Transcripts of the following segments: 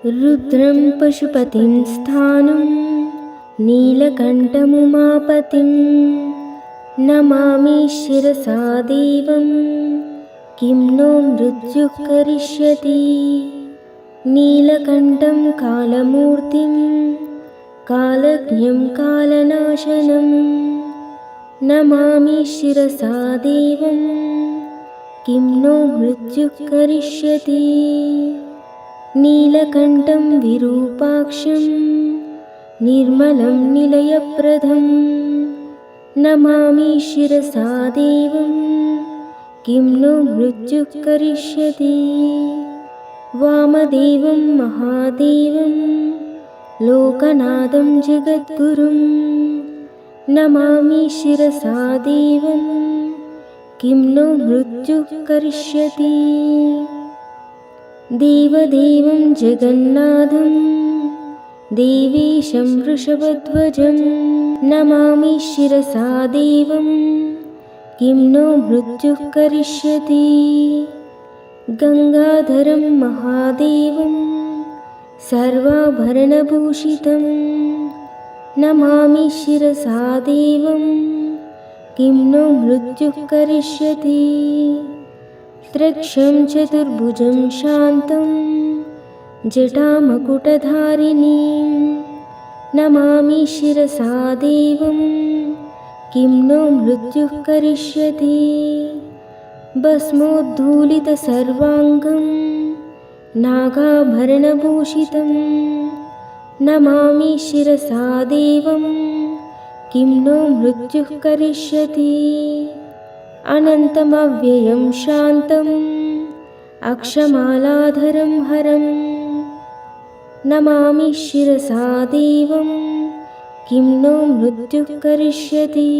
रुद्रं पशुपतिं स्थाणुं नीलकण्ठमुमापतिं नमामि शिरसा देवं किं नो मृत्युः करिष्यति। नीलकण्ठं कालमूर्तिं कालज्ञं कालनाशनं नमामि शिरसा देवं किं नो मृत्युः करिष्यति। नीलकण्ठं विरूपाक्षं निर्मलं निलयप्रदं नमामि शिरसा देवं किं नो मृत्युः करिष्यति। वामदेवं महादेवं लोकनाथं जगद्गुरुं नमामि शिरसा देवं किं नो मृत्युः करिष्यति। देवदेवं जगन्नाथं देवेशं वृषभध्वजं नमामि शिरसा देवं किं नो मृत्युः करिष्यति। गंगाधरं महादेवं सर्वाभरणभूषितं नमामि शिरसा देवं किं नो मृत्युः करिष्यति। त्र्यक्षं चतुर्भुजं शान्तं जटामकुटधारिणीं नमामि शिरसा देवं किं नो मृत्युः करिष्यति। भस्मोद्धूलितसर्वाङ्गं नागाभरणभूषितं नमामि शिरसा देवं किं नो मृत्युः करिष्यति। अनन्तमव्ययं शान्तम् अक्षमालाधरं हरं नमामि शिरसा देवं किं नो मृत्युः करिष्यति।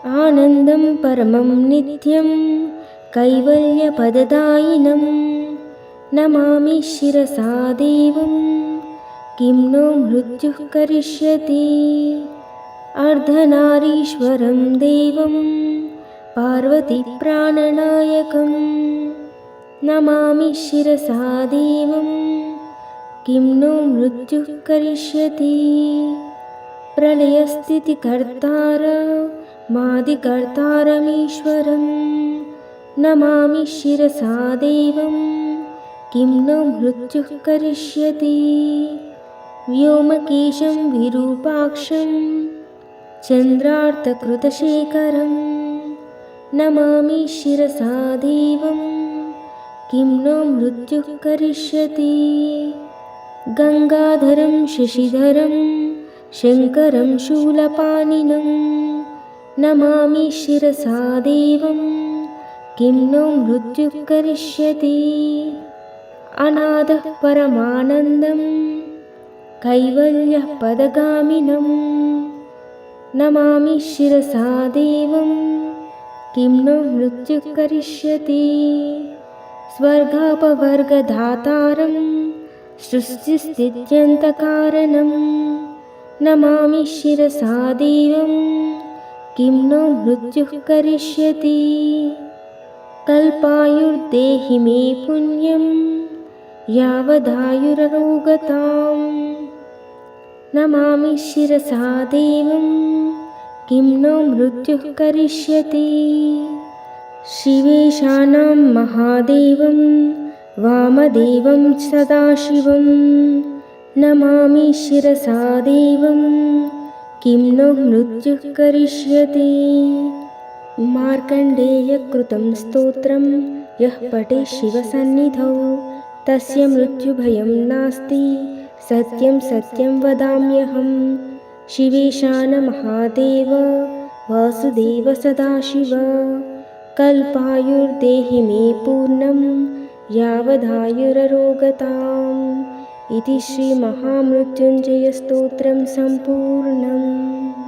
आनन्दं परमं नित्यं कैवल्यपददायिनं नमामि शिरसा देवं किं नो मृत्युः करिष्यति। अर्धनारीश्वरं देवं पार्वतीप्राणनायकं नमामि शिरसा देवं किं नो मृत्युः करिष्यति। प्रलयस्थितिकर्तारमादिकर्तारमीश्वरं नमामि शिरसा देवं किं नो मृत्युः करिष्यति। व्योमकेशं विरूपाक्षं चन्द्रार्धकृतशेखरं नमामि शिरसा देवं किं नो मृत्युः करिष्यति। गंगाधरं शशिधरं शङ्करं शूलपाणिनं नमामि शिरसा देवं किं नो मृत्युः करिष्यति। अनाथः परमानन्दं कैवल्यः पदगामिनं नमामि शिरसा देवं किं नो मृत्युः करिष्यति। स्वर्गापवर्गदातारं सृष्टिस्थित्यन्तकारणं नमामि शिरसा देवं किं नो मृत्युः करिष्यति। कल्पायुर्देहि मे पुण्यं यावदायुररोगताम् नमामि शिरसा देवं किं नो मृत्युः करिष्यति। शिवेशानां महादेवं वामदेवं सदाशिवं नमामि शिरसा देवं किं नो मृत्युः करिष्यति। मार्कण्डेयकृतं स्तोत्रं यः पठेत् शिवसन्निधौ तस्य मृत्युभयं नास्ति सत्यं सत्यं वदाम्यहं। शिवेशान महादेव वासुदेव सदाशिव कल्पायुर्देहि मे पूर्णं यावदायुररोगताम् इति श्रीमहामृत्युञ्जयस्तोत्रं सम्पूर्णम्।